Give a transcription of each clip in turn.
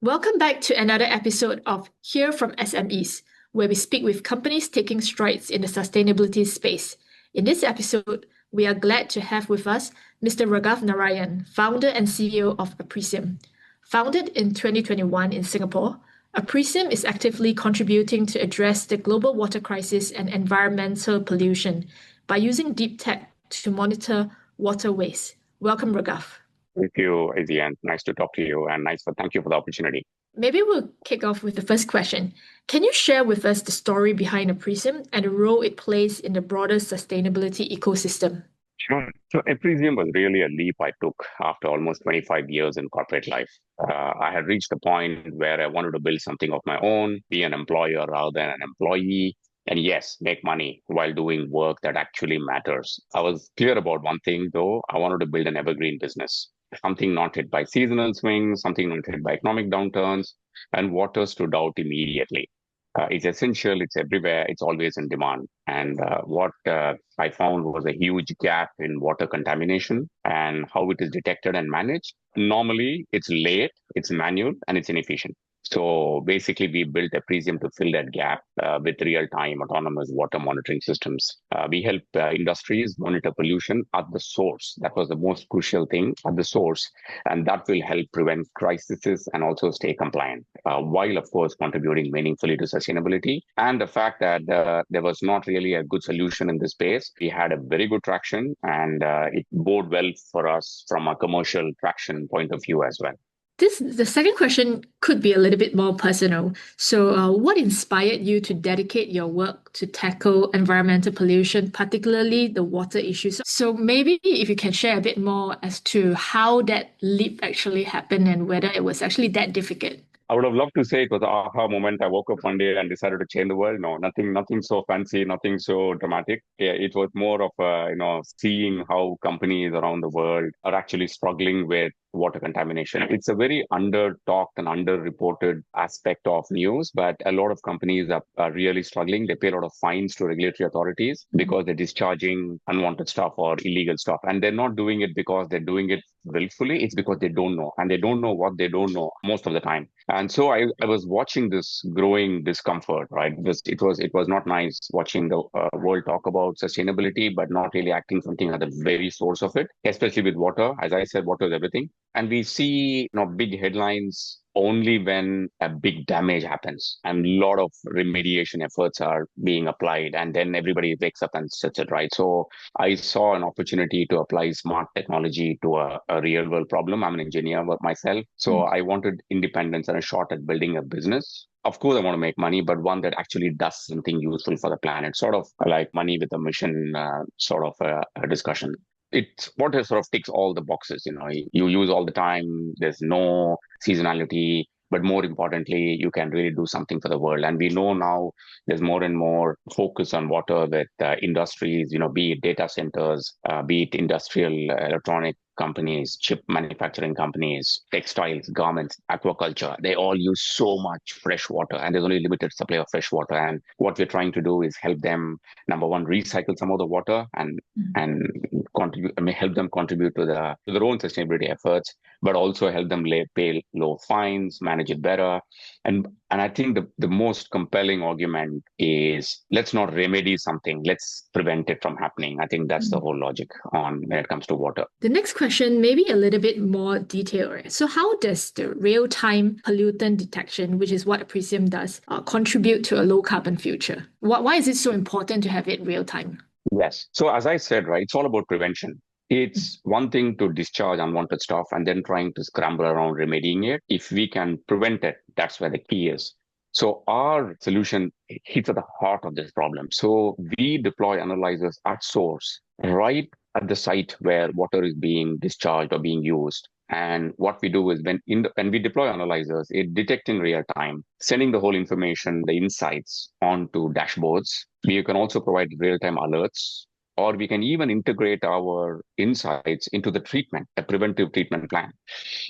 Welcome back to another episode of Hear from SMEs, where we speak with companies taking strides in the sustainability space. In this episode, we are glad to have with us Mr. Raghav Narayan, founder and CEO of Aprisium. Founded in 2021 in Singapore, Aprisium is actively contributing to address the global water crisis and environmental pollution by using deep tech to monitor water waste. Welcome, Raghav. Thank you, Asian. Nice to talk to you, and thank you for the opportunity. Maybe we'll kick off with the first question. Can you share with us the story behind Aprisium and the role it plays in the broader sustainability ecosystem? Sure. So Aprisium was really a leap I took after almost 25 years in corporate life. I had reached the point where I wanted to build something of my own, be an employer rather than an employee, and yes, make money while doing work that actually matters. I was clear about one thing, though. I wanted to build an evergreen business, something not hit by seasonal swings, something not hit by economic downturns, and water stood out immediately. It's essential, it's everywhere, it's always in demand. And what I found was a huge gap in water contamination and how it is detected and managed. Normally, it's late, it's manual, and it's inefficient. So basically, we built Aprisium to fill that gap with real-time autonomous water monitoring systems. We help industries monitor pollution at the source. That was the most crucial thing, at the source, and that will help prevent crises and also stay compliant, while of course contributing meaningfully to sustainability. And the fact that there was not really a good solution in this space, we had a very good traction, and it bode well for us from a commercial traction point of view as well. The second question could be a little bit more personal. What inspired you to dedicate your work to tackle environmental pollution, particularly the water issues? So maybe if you can share a bit more as to how that leap actually happened and whether it was actually that difficult. I would have loved to say it was an aha moment. I woke up one day and decided to change the world. No, nothing so fancy, nothing so dramatic. Yeah, it was more of seeing how companies around the world are actually struggling with water contamination. It's a very under-talked and under-reported aspect of news, but a lot of companies are really struggling. They pay a lot of fines to regulatory authorities because they're discharging unwanted stuff or illegal stuff. And they're not doing it because they're doing it willfully. It's because they don't know. And they don't know what they don't know most of the time. And so I was watching this growing discomfort, right? It was not nice watching the world talk about sustainability, but not really acting something at the very source of it, especially with water. As I said, water is everything. And we see, big headlines only when a big damage happens and a lot of remediation efforts are being applied. And then everybody wakes up and sets it right. So I saw an opportunity to apply smart technology to a real world problem. I'm an engineer myself. So I wanted independence and a shot at building a business. Of course, I want to make money, but one that actually does something useful for the planet, sort of like money with a mission, sort of a discussion. It's what sort of ticks all the boxes. You use all the time. There's no seasonality, but more importantly, you can really do something for the world. And we know now there's more and more focus on water with industries, be it data centers, be it industrial electronic companies, chip manufacturing companies, textiles, garments, aquaculture. They all use so much fresh water, and there's only limited supply of fresh water. And what we're trying to do is help them, number one, recycle some of the water and contribute. Help them contribute to their own sustainability efforts, but also help them pay low fines, manage it better. And I think the most compelling argument is let's not remedy something, let's prevent it from happening. I think that's the whole logic on when it comes to water. The next question may be a little bit more detailed. So how does the real-time pollutant detection, which is what Aprisium does, contribute to a low-carbon future? Why is it so important to have it real-time? Yes. So as I said, right, it's all about prevention. It's one thing to discharge unwanted stuff and then trying to scramble around remedying it. If we can prevent it, that's where the key is. So our solution hits at the heart of this problem. So we deploy analyzers at source, right at the site where water is being discharged or being used. And what we do is when we deploy analyzers, it detects in real time, sending the whole information, the insights onto dashboards. We can also provide real time alerts, or we can even integrate our insights into the treatment, a preventive treatment plan.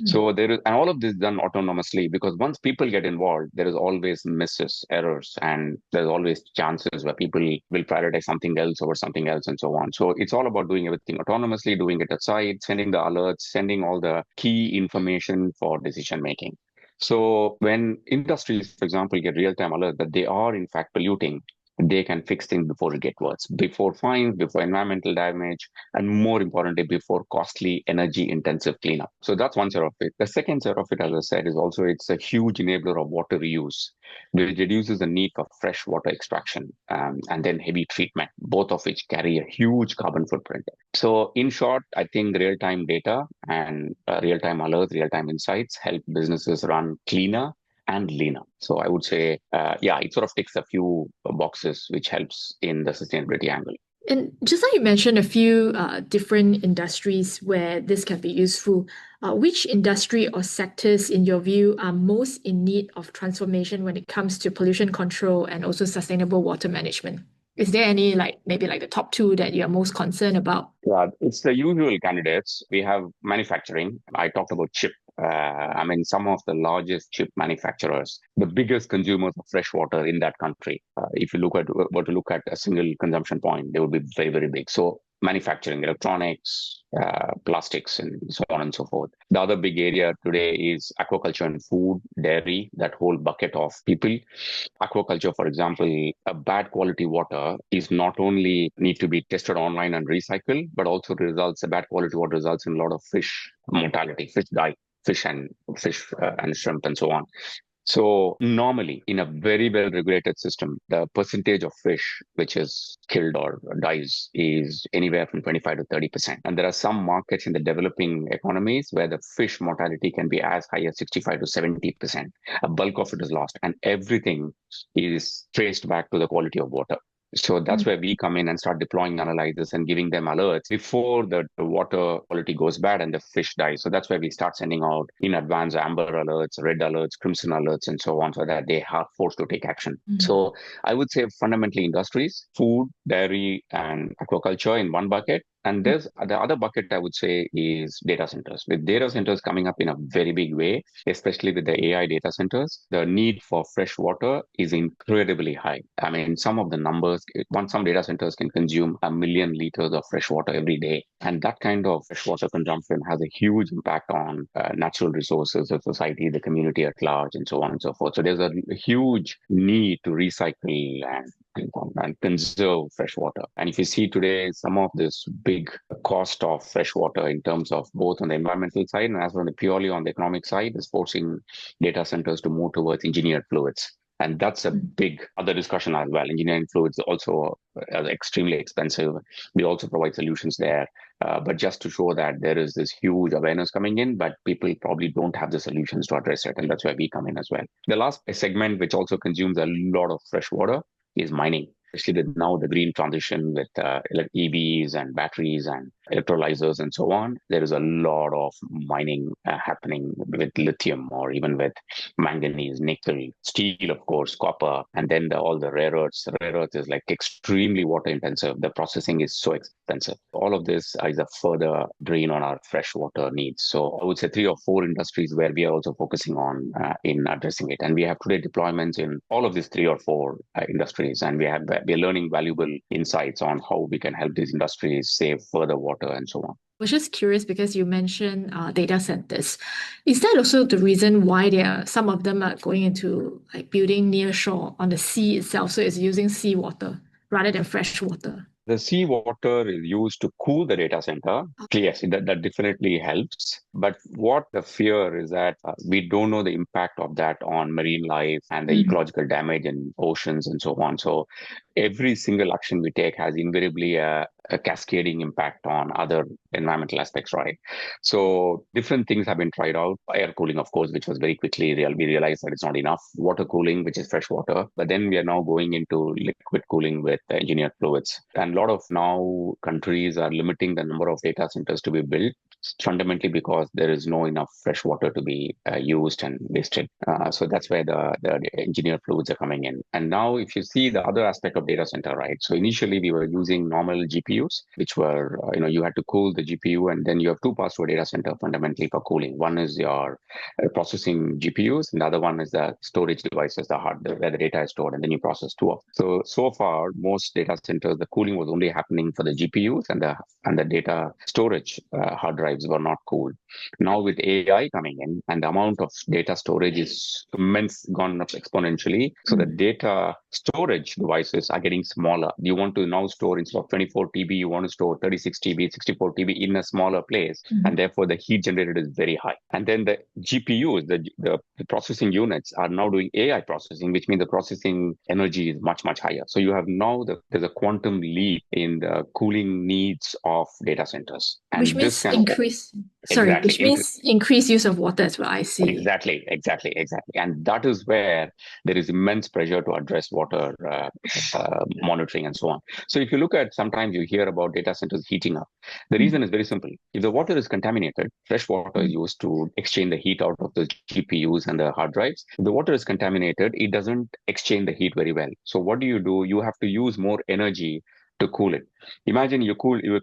So there is, and all of this done autonomously, because once people get involved, there is always misses, errors, and there's always chances where people will prioritize something else over something else and so on. So it's all about doing everything autonomously, doing it at site, sending the alerts, sending all the key information for decision making. So when industries, for example, get real-time alert that they are in fact polluting, they can fix things before it gets worse, before fines, before environmental damage, and more importantly, before costly energy-intensive cleanup. So that's one side of it. The second side of it, as I said, is also it's a huge enabler of water reuse, which reduces the need for fresh water extraction and then heavy treatment, both of which carry a huge carbon footprint. So in short, I think real-time data and real-time alerts, real-time insights help businesses run cleaner and leaner. So I would say, yeah, it sort of ticks a few boxes, which helps in the sustainability angle. And just like you mentioned a few different industries where this can be useful, which industry or sectors, in your view, are most in need of transformation when it comes to pollution control and also sustainable water management? Is there any, like maybe like the top two that you're most concerned about? Yeah, it's the usual candidates. We have manufacturing. I talked about chip. I mean, some of the largest chip manufacturers, the biggest consumers of fresh water in that country. If you were to look at a single consumption point, they would be very, very big. So manufacturing, electronics, plastics, and so on and so forth. The other big area today is aquaculture and food, dairy, that whole bucket of people. Aquaculture, for example, a bad quality water is not only need to be tested online and recycled, but also results, a bad quality water results in a lot of fish mortality, fish die, fish and shrimp and so on. So normally in a very well regulated system, the percentage of fish which is killed or dies is anywhere from 25 to 30%. And there are some markets in the developing economies where the fish mortality can be as high as 65 to 70%. A bulk of it is lost and everything is traced back to the quality of water. So that's where we come in and start deploying analyzers and giving them alerts before the water quality goes bad and the fish dies. So that's where we start sending out in advance amber alerts, red alerts, crimson alerts, and so on, so that they are forced to take action. So I would say fundamentally industries, food, dairy, and aquaculture in one bucket. And there's the other bucket I would say is data centers. With data centers coming up in a very big way, especially with the AI data centers, the need for fresh water is incredibly high. I mean, some of the numbers, some data centers can consume 1 million liters of fresh water every day. And that kind of fresh water consumption has a huge impact on natural resources of society, the community at large, and so on and so forth. So there's a huge need to recycle and conserve fresh water. And if you see today, some of this big cost of fresh water in terms of both on the environmental side and as well as purely on the economic side is forcing data centers to move towards engineered fluids. And that's a big other discussion as well. Engineering fluids also extremely expensive. We also provide solutions there. But just to show that there is this huge awareness coming in, but people probably don't have the solutions to address it. And that's where we come in as well. The last segment, which also consumes a lot of fresh water, is mining, especially with now the green transition with EVs and batteries and electrolyzers and so on. There is a lot of mining happening with lithium or even with manganese, nickel, steel, of course, copper, and then all the rare earths. Rare earth is like extremely water intensive. The processing is so expensive. All of this is a further drain on our fresh water needs. So I would say 3 or 4 industries where we are also focusing on in addressing it. And we have today deployments in all of these 3 or 4 industries. And we are learning valuable insights on how we can help these industries save further water and so on. I was just curious because you mentioned data centers. Is that also the reason why some of them are going into like building near shore on the sea itself? So it's using seawater rather than fresh water. The seawater is used to cool the data center. Yes, that definitely helps. But what the fear is that we don't know the impact of that on marine life and the ecological damage in oceans and so on. So every single action we take has invariably a cascading impact on other environmental aspects, right? So different things have been tried out. Air cooling, of course, which was very quickly we realized that it's not enough. Water cooling, which is fresh water. But then we are now going into liquid cooling with engineered fluids. And a lot of now countries are limiting the number of data centers to be built fundamentally because there is no enough fresh water to be used and wasted. So that's where the engineered fluids are coming in. And now if you see the other aspect of data center, right? So initially we were using normal GPUs GPUs, which were, you had to cool the GPU, and then you have two parts to a data center fundamentally for cooling. One is your processing GPUs, and the other one is the storage devices, where the data is stored, and then you process two of them. So far, most data centers, the cooling was only happening for the GPUs, and the data storage hard drives were not cooled. Now with AI coming in, and the amount of data storage is gone up exponentially. So the data storage devices are getting smaller. You want to now store, instead of 24 TB, you want to store 36 TB, 64 TB in a smaller place, and therefore the heat generated is very high. And then the GPUs, the processing units, are now doing AI processing, which means the processing energy is much, much higher. So you have now there's a quantum leap in the cooling needs of data centers. And which means increased use of water as well, I see. Exactly. And that is where there is immense pressure to address water monitoring and so on. So if you look at, sometimes you hear about data centers heating up. The reason is very simple. If the water is contaminated, fresh water is used to exchange the heat out of the GPUs and the hard drives. If the water is contaminated, it doesn't exchange the heat very well. So what do? You have to use more energy to cool it. Imagine you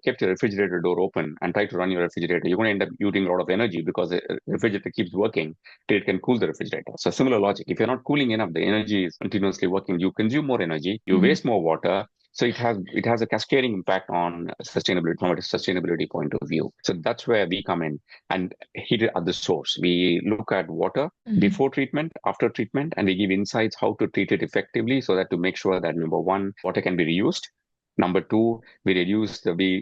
kept your refrigerator door open and try to run your refrigerator. You're going to end up using a lot of energy because the refrigerator keeps working till it can cool the refrigerator. So similar logic. If you're not cooling enough, the energy is continuously working. You consume more energy, you waste more water. So it has a cascading impact on sustainability from a sustainability point of view. So that's where we come in and hit it at the source. We look at water before treatment, after treatment, and we give insights how to treat it effectively, so that to make sure that, number one, water can be reused. Number two, we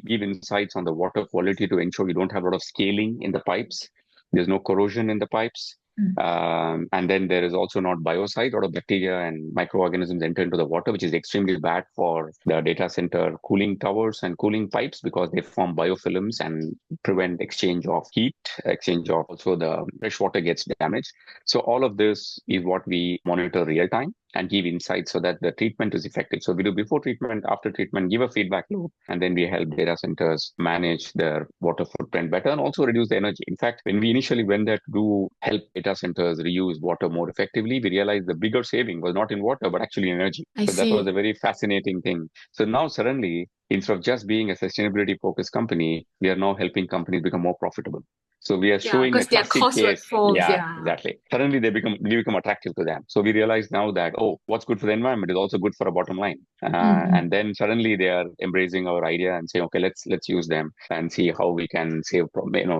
give insights on the water quality to ensure you don't have a lot of scaling in the pipes. There's no corrosion in the pipes. And then there is also not biocides. A lot of bacteria and microorganisms enter into the water, which is extremely bad for the data center cooling towers and cooling pipes, because they form biofilms and prevent exchange of heat, also the fresh water gets damaged. So all of this is what we monitor real time and give insights so that the treatment is effective. So we do before treatment, after treatment, give a feedback loop, and then we help data centers manage their water footprint better and also reduce the energy. In fact, when we initially went there to help data centers reuse water more effectively, we realized the bigger saving was not in water, but actually in energy. That was a very fascinating thing. So now suddenly, instead of just being a sustainability focused company, we are now helping companies become more profitable. So we are showing a classic case. Exactly. Suddenly we become attractive to them. So we realize now that, what's good for the environment is also good for a bottom line. And then suddenly they are embracing our idea and saying, okay, let's use them and see how we can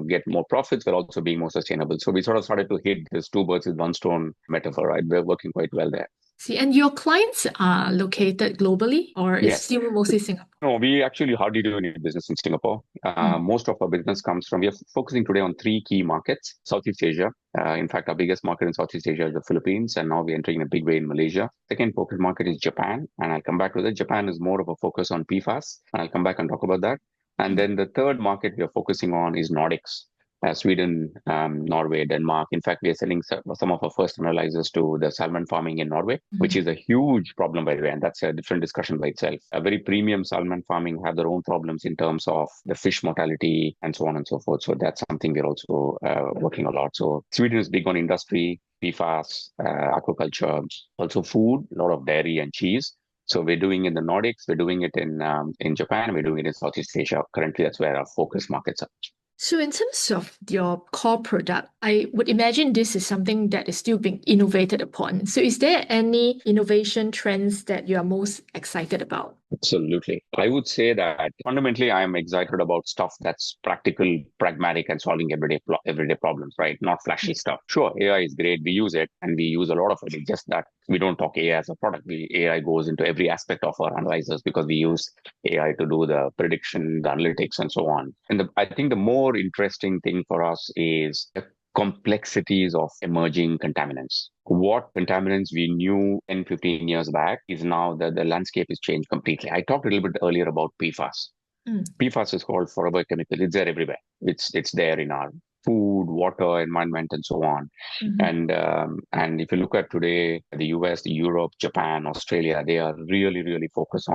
get more profits, but also be more sustainable. So we sort of started to hit this two birds with one stone metaphor, right? We're working quite well there. See, and your clients are located globally, or is still mostly Singapore? No, we actually hardly do any business in Singapore. Most of our business comes from, we are focusing today on three key markets: Southeast Asia. In fact, our biggest market in Southeast Asia is the Philippines, and now we're entering in a big way in Malaysia. Second focus market is Japan, and I'll come back to that. Japan is more of a focus on PFAS, and I'll come back and talk about that. And then the third market we are focusing on is Nordics. Sweden, Norway, Denmark. In fact, we are selling some of our first analyzers to the salmon farming in Norway, which is a huge problem, by the way, and that's a different discussion by itself. A very premium salmon farming have their own problems in terms of the fish mortality and so on and so forth. So that's something we're also working a lot. So Sweden is big on industry, PFAS, aquaculture, also food, a lot of dairy and cheese. So we're doing it in the Nordics, we're doing it in Japan, we're doing it in Southeast Asia. Currently, that's where our focus markets are. So in terms of your core product, I would imagine this is something that is still being innovated upon. So is there any innovation trends that you are most excited about? Absolutely. I would say that fundamentally, I am excited about stuff that's practical, pragmatic, and solving everyday problems, right? Not flashy stuff. Sure, AI is great. We use it, and we use a lot of it. It's just that we don't talk AI as a product. AI goes into every aspect of our analyzers because we use AI to do the prediction, the analytics, and so on. And I think the more interesting thing for us is the complexities of emerging contaminants. What contaminants we knew 10, 15 years back is now that the landscape has changed completely. I talked a little bit earlier about PFAS. PFAS is called forever chemical. It's there everywhere. It's there in our food, water, environment, and so on. And if you look at today, the US, Europe, Japan, Australia, they are really, really focusing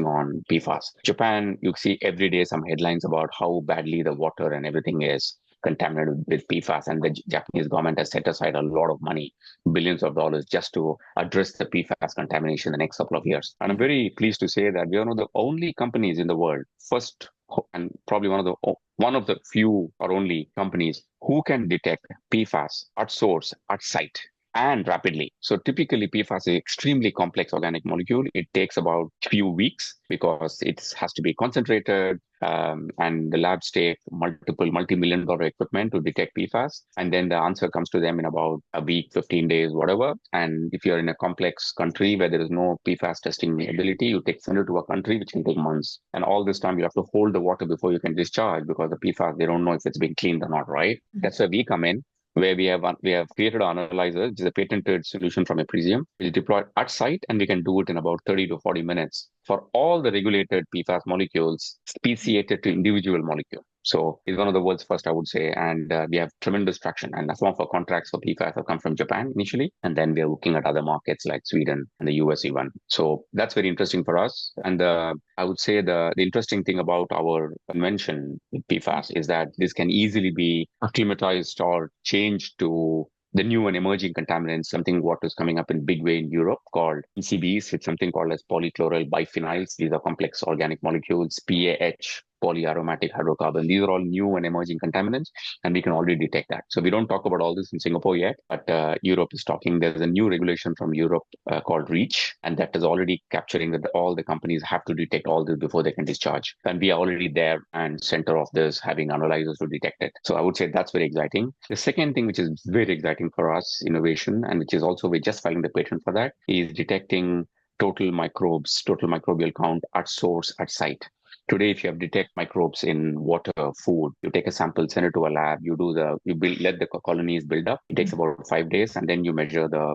on PFAS. Japan, you see every day some headlines about how badly the water and everything is. contaminated with PFAS, and the Japanese government has set aside a lot of money, billions of dollars, just to address the PFAS contamination in the next couple of years. And I'm very pleased to say that we are one of the only companies in the world, first and probably one of the few or only companies who can detect PFAS at source, at site, and rapidly. So typically PFAS is an extremely complex organic molecule. It takes about a few weeks because it has to be concentrated, and the labs take multi-million dollar equipment to detect PFAS. And then the answer comes to them in about a week, 15 days, whatever. And if you're in a complex country where there is no PFAS testing ability, you send it to a country which can take months. And all this time you have to hold the water before you can discharge, because the PFAS, they don't know if it's been cleaned or not, right? That's where we come in, where we have created an analyzer, which is a patented solution from Aprisium, which is deployed at site, and we can do it in about 30 to 40 minutes for all the regulated PFAS molecules speciated to individual molecule. So it's one of the world's first, I would say, and we have tremendous traction. And some of our contracts for PFAS have come from Japan initially, and then we are looking at other markets like Sweden and the US even. So that's very interesting for us. And I would say the interesting thing about our invention with PFAS is that this can easily be acclimatized or changed to the new and emerging contaminants, something what is coming up in big way in Europe called PCBs. It's something called as polychloral biphenyls. These are complex organic molecules, PAH, polyaromatic hydrocarbon. These are all new and emerging contaminants, and we can already detect that. So we don't talk about all this in Singapore yet, but Europe is talking. There's a new regulation from Europe called REACH, and that is already capturing that all the companies have to detect all this before they can discharge. And we are already there and center of this, having analyzers to detect it. So I would say that's very exciting. The second thing, which is very exciting for us, innovation, and which is also we're just filing the patent for that, is detecting total microbial count at source, at site. Today, if you have detect microbes in water, food, you take a sample, send it to a lab, let the colonies build up. It takes about 5 days, and then you measure the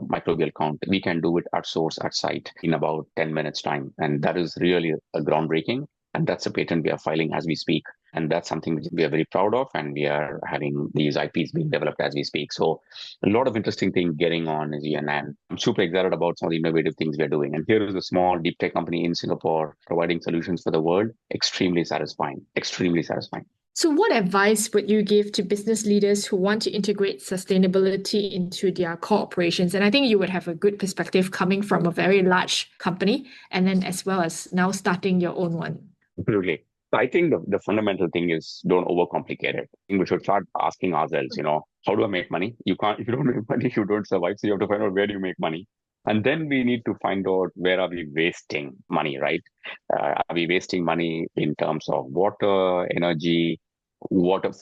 microbial count. We can do it at source, at site in about 10 minutes time. And that is really a groundbreaking. And that's a patent we are filing as we speak. And that's something which we are very proud of. And we are having these IPs being developed as we speak. So a lot of interesting things getting on, and I'm super excited about some of the innovative things we're doing. And here is a small deep tech company in Singapore providing solutions for the world. Extremely satisfying, extremely satisfying. So what advice would you give to business leaders who want to integrate sustainability into their core operations? And I think you would have a good perspective coming from a very large company, and then as well as now starting your own one. Absolutely. So I think the fundamental thing is don't overcomplicate it. I think we should start asking ourselves, how do I make money? If you don't make money, you don't survive. So you have to find out where do you make money. And then we need to find out where are we wasting money, right? Are we wasting money in terms of water, energy,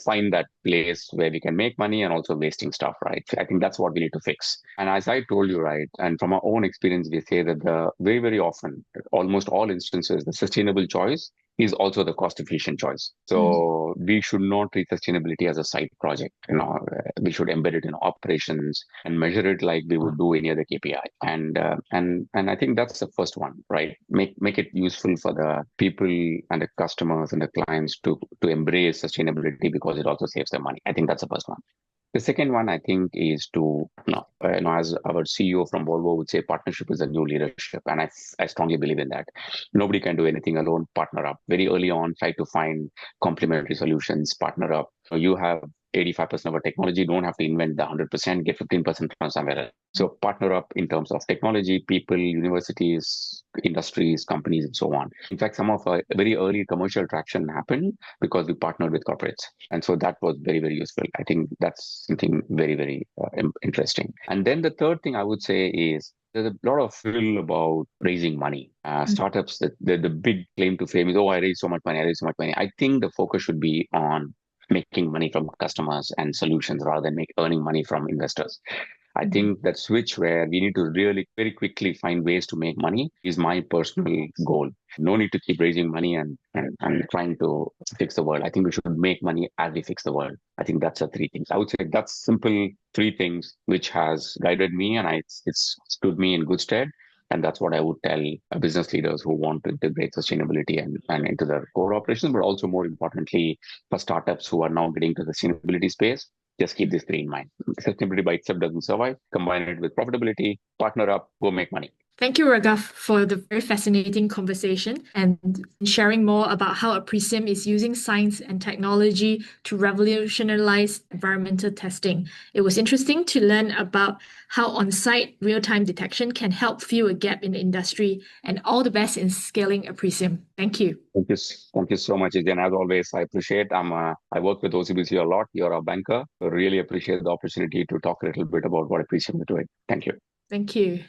find that place where we can make money, and also wasting stuff, right? I think that's what we need to fix. And as I told you, right, and from our own experience, we say that very, very often, almost all instances, the sustainable choice is also the cost efficient choice. So we should not treat sustainability as a side project. We should embed it in operations and measure it like we would do any other KPI. And I think that's the first one, right? Make it useful for the people and the customers and the clients to embrace sustainability, because it also saves them money. I think that's the first one. The second one, I think, is to, as our CEO from Volvo would say, partnership is a new leadership. And I strongly believe in that. Nobody can do anything alone. Partner up. Very early on, try to find complementary solutions, partner up. So you have 85% of our technology, don't have to invent the 100%, get 15% from somewhere else. So partner up in terms of technology, people, universities, industries, companies, and so on. In fact, some of our very early commercial traction happened because we partnered with corporates. And so that was very, very useful. I think that's something very, very interesting. And then the third thing I would say is there's a lot of thrill about raising money. Startups, the big claim to fame is, I raised so much money, I think the focus should be on making money from customers and solutions rather than earning money from investors. I think that switch where we need to really very quickly find ways to make money is my personal goal. No need to keep raising money and trying to fix the world. I think we should make money as we fix the world. I think that's the three things. I would say that's simple three things which has guided me, and it's stood me in good stead. And that's what I would tell business leaders who want to integrate sustainability and into their core operations, but also more importantly, for startups who are now getting to the sustainability space, just keep these three in mind. Sustainability by itself doesn't survive. Combine it with profitability, partner up, go make money. Thank you, Raghav, for the very fascinating conversation and sharing more about how Aprisium is using science and technology to revolutionize environmental testing. It was interesting to learn about how on-site real-time detection can help fill a gap in the industry, and all the best in scaling Aprisium. Thank you. Thank you so much, Jen. As always, I appreciate. I work with OCBC a lot. You're a banker. I really appreciate the opportunity to talk a little bit about what Aprisium is doing. Thank you. Thank you.